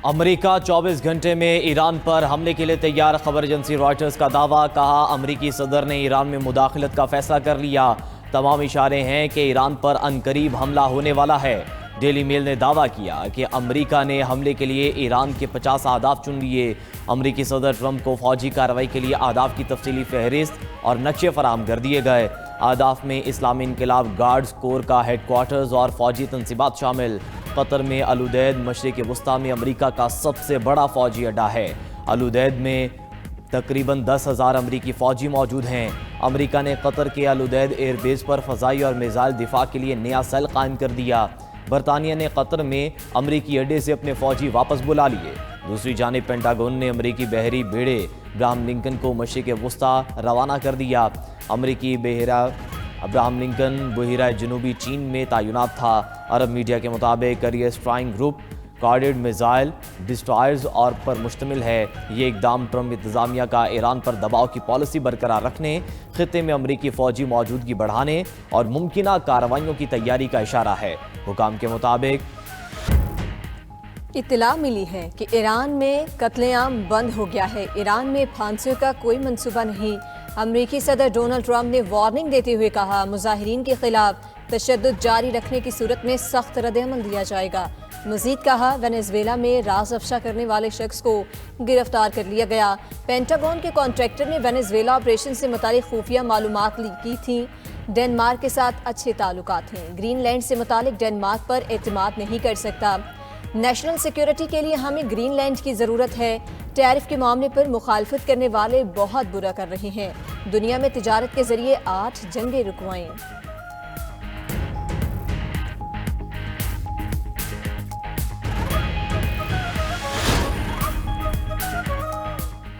امریکہ 24 گھنٹے میں ایران پر حملے کے لیے تیار، خبر ایجنسی رائٹرز کا دعویٰ، کہا امریکی صدر نے ایران میں مداخلت کا فیصلہ کر لیا، تمام اشارے ہیں کہ ایران پر عنقریب حملہ ہونے والا ہے۔ ڈیلی میل نے دعویٰ کیا کہ امریکہ نے حملے کے لیے ایران کے 50 اہداف چن لیے۔ امریکی صدر ٹرمپ کو فوجی کارروائی کے لیے اہداف کی تفصیلی فہرست اور نقشے فراہم کر دیے گئے۔ اہداف میں اسلامی انقلاب گارڈز کور کا ہیڈ کوارٹرز اور فوجی تنصیبات شامل۔ قطر میں الودید مشرق وسطیٰ میں امریکہ کا سب سے بڑا فوجی اڈہ ہے۔ الودید میں تقریباً 10,000 امریکی فوجی موجود ہیں۔ امریکہ نے قطر کے الودید ایئر بیس پر فضائی اور میزائل دفاع کے لیے نیا سیل قائم کر دیا۔ برطانیہ نے قطر میں امریکی اڈے سے اپنے فوجی واپس بلا لیے۔ دوسری جانب پینٹاگون نے امریکی بحری بیڑے ابراہم لنکن کو مشرق وسطیٰ روانہ کر دیا۔ امریکی بحیرہ ابراہم لنکن بحیرہ جنوبی چین میں تعینات تھا۔ عرب میڈیا کے مطابق carrier strike group guided missile destroyers اور پر مشتمل ہے۔ یہ اقدام ٹرمپ انتظامیہ کا ایران پر دباؤ کی پالیسی برقرار رکھنے، خطے میں امریکی فوجی موجودگی بڑھانے اور ممکنہ کارروائیوں کی تیاری کا اشارہ ہے۔ حکام کے مطابق اطلاع ملی ہے کہ ایران میں قتل عام بند ہو گیا ہے۔ ایران میں پھانسیوں کا کوئی منصوبہ نہیں۔ امریکی صدر ڈونلڈ ٹرمپ نے وارننگ دیتے ہوئے کہا، مظاہرین کے خلاف تشدد جاری رکھنے کی صورت میں سخت رد عمل دیا جائے گا۔ مزید کہا، وینزویلا میں راز افشا کرنے والے شخص کو گرفتار کر لیا گیا۔ پینٹاگون کے کانٹریکٹر نے وینزویلا آپریشن سے متعلق خفیہ معلومات لیک کی تھیں۔ ڈنمارک کے ساتھ اچھے تعلقات ہیں۔ گرین لینڈ سے متعلق ڈنمارک پر اعتماد نہیں کر سکتا۔ نیشنل سیکیورٹی کے لیے ہمیں گرین لینڈ کی ضرورت ہے۔ ٹیرف کے معاملے پر مخالفت کرنے والے بہت برا کر رہے ہیں۔ دنیا میں تجارت کے ذریعے 8 جنگیں رکوائیں۔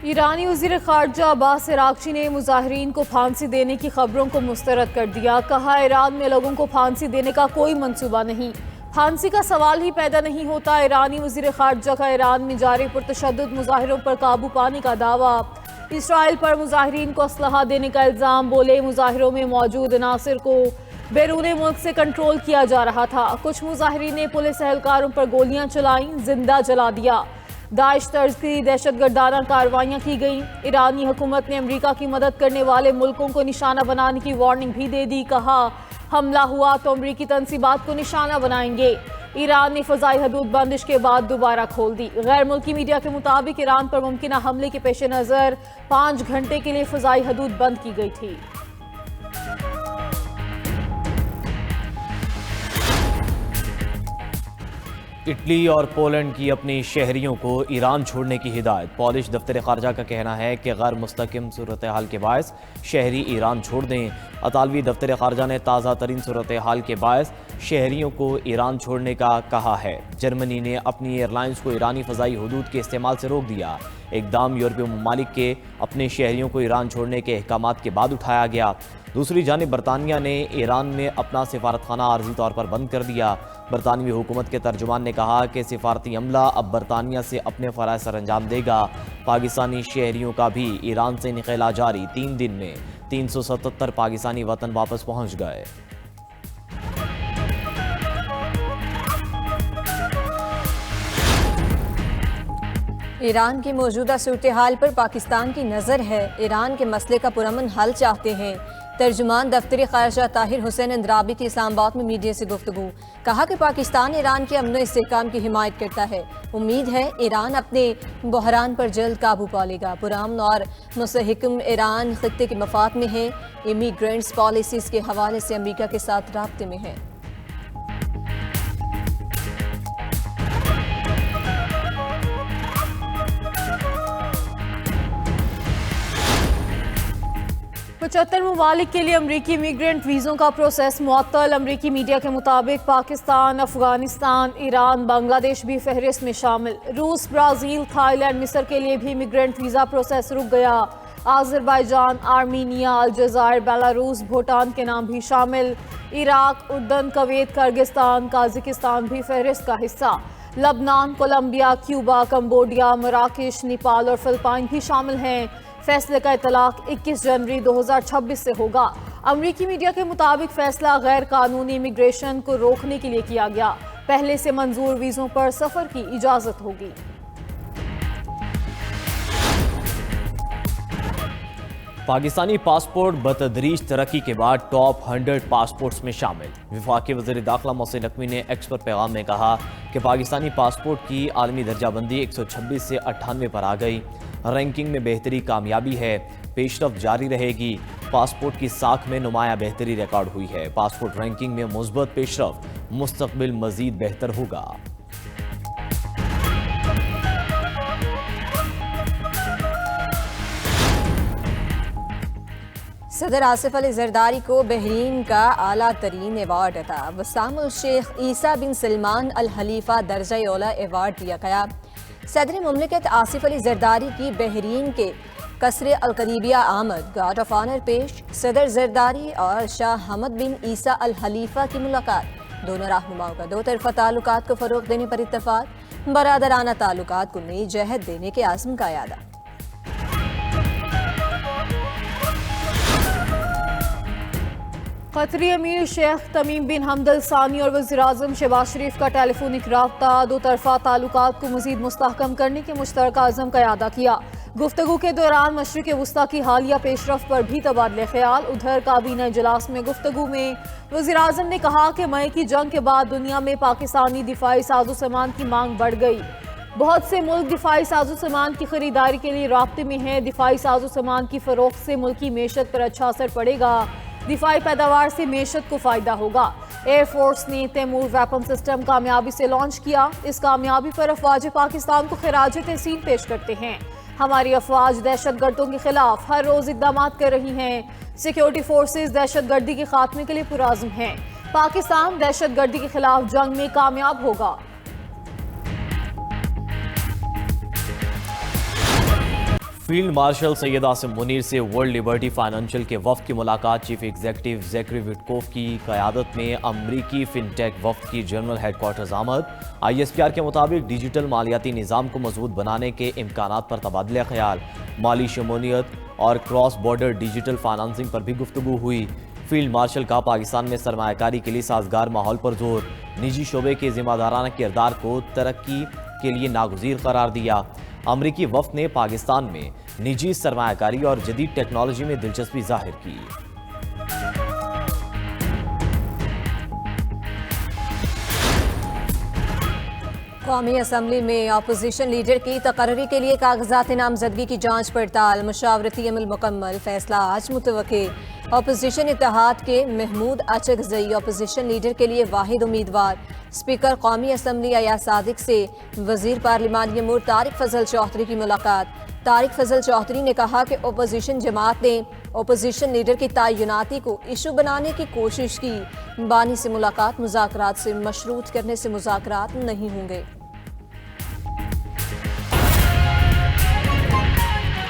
ایرانی وزیر خارجہ عباس عراقچی نے مظاہرین کو پھانسی دینے کی خبروں کو مسترد کر دیا۔ کہا، ایران میں لوگوں کو پھانسی دینے کا کوئی منصوبہ نہیں، پھانسی کا سوال ہی پیدا نہیں ہوتا۔ ایرانی وزیر خارجہ کا ایران میں جاری پرتشدد مظاہروں پر قابو پانے کا دعویٰ۔ اسرائیل پر مظاہرین کو اسلحہ دینے کا الزام، بولے مظاہروں میں موجود عناصر کو بیرون ملک سے کنٹرول کیا جا رہا تھا۔ کچھ مظاہرین نے پولیس اہلکاروں پر گولیاں چلائیں، زندہ جلا دیا۔ داعش طرز کی دہشت گردانہ کارروائیاں کی گئیں۔ ایرانی حکومت نے امریکہ کی مدد کرنے والے ملکوں کو نشانہ بنانے کی وارننگ بھی دے دی۔ کہا، حملہ ہوا تو امریکی تنصیبات کو نشانہ بنائیں گے۔ ایران نے فضائی حدود بندش کے بعد دوبارہ کھول دی۔ غیر ملکی میڈیا کے مطابق ایران پر ممکنہ حملے کے پیش نظر 5 گھنٹے کے لیے فضائی حدود بند کی گئی تھی۔ اٹلی اور پولینڈ کی اپنی شہریوں کو ایران چھوڑنے کی ہدایت۔ پولش دفتر خارجہ کا کہنا ہے کہ غیر مستحکم صورتحال کے باعث شہری ایران چھوڑ دیں۔ اطالوی دفتر خارجہ نے تازہ ترین صورتحال کے باعث شہریوں کو ایران چھوڑنے کا کہا ہے۔ جرمنی نے اپنی ایئر لائنز کو ایرانی فضائی حدود کے استعمال سے روک دیا۔ اقدام یورپی ممالک کے اپنے شہریوں کو ایران چھوڑنے کے احکامات کے بعد اٹھایا گیا۔ دوسری جانب برطانیہ نے ایران میں اپنا سفارتخانہ عارضی طور پر بند کر دیا۔ برطانوی حکومت کے ترجمان نے کہا کہ سفارتی عملہ اب برطانیہ سے اپنے فرائض سر انجام دے گا۔ پاکستانی شہریوں کا بھی ایران سے نکلا جاری، 3 دن میں 377 پاکستانی وطن واپس پہنچ گئے۔ ایران کی موجودہ صورتحال پر پاکستان کی نظر ہے۔ ایران کے مسئلے کا پرامن حل چاہتے ہیں۔ ترجمان دفتر خارجہ طاہر حسین اندرابی کی اسلام آباد میں میڈیا سے گفتگو، کہا کہ پاکستان ایران کے امن و استحکام کی حمایت کرتا ہے۔ امید ہے ایران اپنے بحران پر جلد قابو پا لے گا۔ پرامن اور مستحکم ایران خطے کے مفاد میں ہے۔ امیگرینٹس پالیسیز کے حوالے سے امریکہ کے ساتھ رابطے میں ہے۔ پچہتر ممالک کے لیے امریکی امیگرینٹ ویزوں کا پروسیس معطل۔ امریکی میڈیا کے مطابق پاکستان، افغانستان، ایران، بنگلہ دیش بھی فہرست میں شامل۔ روس، برازیل، تھائی لینڈ، مصر کے لیے بھی امیگرینٹ ویزا پروسیس رک گیا۔ آذربائیجان، آرمینیا، الجزائر، بیلاروس، بھوٹان کے نام بھی شامل۔ عراق، اردن، کویت، کرغزستان، قازقستان بھی فہرست کا حصہ۔ لبنان، کولمبیا، کیوبا، کمبوڈیا، مراکش، نیپال اور فلپائن بھی شامل ہیں۔ فیصلے کا اطلاق 21 جنوری 2026 سے ہوگا۔ امریکی میڈیا کے مطابق فیصلہ غیر قانونی امیگریشن کو روکنے کے لیے کیا گیا۔ پہلے سے منظور ویزوں پر سفر کی اجازت ہوگی۔ پاکستانی پاسپورٹ بتدریج ترقی کے بعد ٹاپ 100 پاسپورٹس میں شامل۔ وفاقی وزیر داخلہ محسن نقوی نے ایکس پر پیغام میں کہا کہ پاکستانی پاسپورٹ کی عالمی درجہ بندی 126 سے 98 پر آ گئی۔ رینکنگ میں بہتری کامیابی ہے، پیش رفت جاری رہے گی۔ پاسپورٹ کی ساکھ میں نمایاں بہتری ریکارڈ ہوئی ہے۔ پاسپورٹ رینکنگ میں مثبت پیش رفت، مستقبل مزید بہتر ہوگا۔ صدر آصف علی زرداری کو بحرین کا اعلیٰ ترین ایوارڈ عطا۔ وسام الشیخ عیسیٰ بن سلمان الخلیفہ درجہ اولی ایوارڈ دیا گیا۔ صدر مملکت آصف علی زرداری کی بحرین کے قصر القریبیہ آمد، گارڈ آف آنر پیش۔ صدر زرداری اور شاہ حمد بن عیسیٰ الخلیفہ کی ملاقات، دونوں رہنماؤں کا دو طرفہ تعلقات کو فروغ دینے پر اتفاق، برادرانہ تعلقات کو نئی جہت دینے کے عزم کا اعادہ۔ قطری امیر شیخ تمیم بن حمد الثانی اور وزیراعظم شہباز شریف کا ٹیلی فونک رابطہ دو طرفہ تعلقات کو مزید مستحکم کرنے کے مشترکہ عزم کا اعادہ کیا۔ گفتگو کے دوران مشرق وسطیٰ کی حالیہ پیش رفت پر بھی تبادلہ خیال۔ ادھر کابینہ اجلاس میں گفتگو میں وزیراعظم نے کہا کہ مئی کی جنگ کے بعد دنیا میں پاکستانی دفاعی ساز و سامان کی مانگ بڑھ گئی۔ بہت سے ملک دفاعی ساز و سامان کی خریداری کے لیے رابطے میں ہیں۔ دفاعی ساز و سامان کی فروخت سے ملکی معیشت پر اچھا اثر پڑے گا۔ دفاعی پیداوار سے معیشت کو فائدہ ہوگا۔ ایئر فورس نے تیمور ویپن سسٹم کامیابی سے لانچ کیا۔ اس کامیابی پر افواج پاکستان کو خراج تحسین پیش کرتے ہیں۔ ہماری افواج دہشت گردوں کے خلاف ہر روز اقدامات کر رہی ہیں۔ سیکیورٹی فورسز دہشت گردی کے خاتمے کے لیے پرعزم ہیں۔ پاکستان دہشت گردی کے خلاف جنگ میں کامیاب ہوگا۔ فیلڈ مارشل سید عاصم منیر سے ورلڈ لبرٹی فائنینشل کے وفد کی ملاقات۔ چیف ایگزیکٹو زیکری وٹکوف کی قیادت میں امریکی فن ٹیک وفد کی جنرل ہیڈ کوارٹرز آمد۔ ISPR کے مطابق ڈیجیٹل مالیاتی نظام کو مضبوط بنانے کے امکانات پر تبادلہ خیال، مالی شمولیت اور کراس بارڈر ڈیجیٹل فائنانسنگ پر بھی گفتگو ہوئی۔ فیلڈ مارشل کا پاکستان میں سرمایہ کاری کے لیے سازگار ماحول پر زور، نجی شعبے کے ذمہ دارانہ کردار کو ترقی کے لیے ناگزیر قرار دیا۔ امریکی وفد نے پاکستان میں نجی سرمایہ کاری اور جدید ٹیکنالوجی میں دلچسپی ظاہر کی۔ قومی اسمبلی میں اپوزیشن لیڈر کی تقرری کے لیے کاغذات نامزدگی کی جانچ پڑتال، مشاورتی عمل مکمل، فیصلہ آج متوقع۔ اپوزیشن اتحاد کے محمود اچکزئی اپوزیشن لیڈر کے لیے واحد امیدوار۔ اسپیکر قومی اسمبلی ایاز صادق سے وزیر پارلیمانی امور طارق فضل چوہدری کی ملاقات۔ طارق فضل چوہدری نے کہا کہ اپوزیشن جماعت نے اپوزیشن لیڈر کی تعیناتی کو ایشو بنانے کی کوشش کی۔ بانی سے ملاقات مذاکرات سے مشروط کرنے سے مذاکرات نہیں ہوں گے۔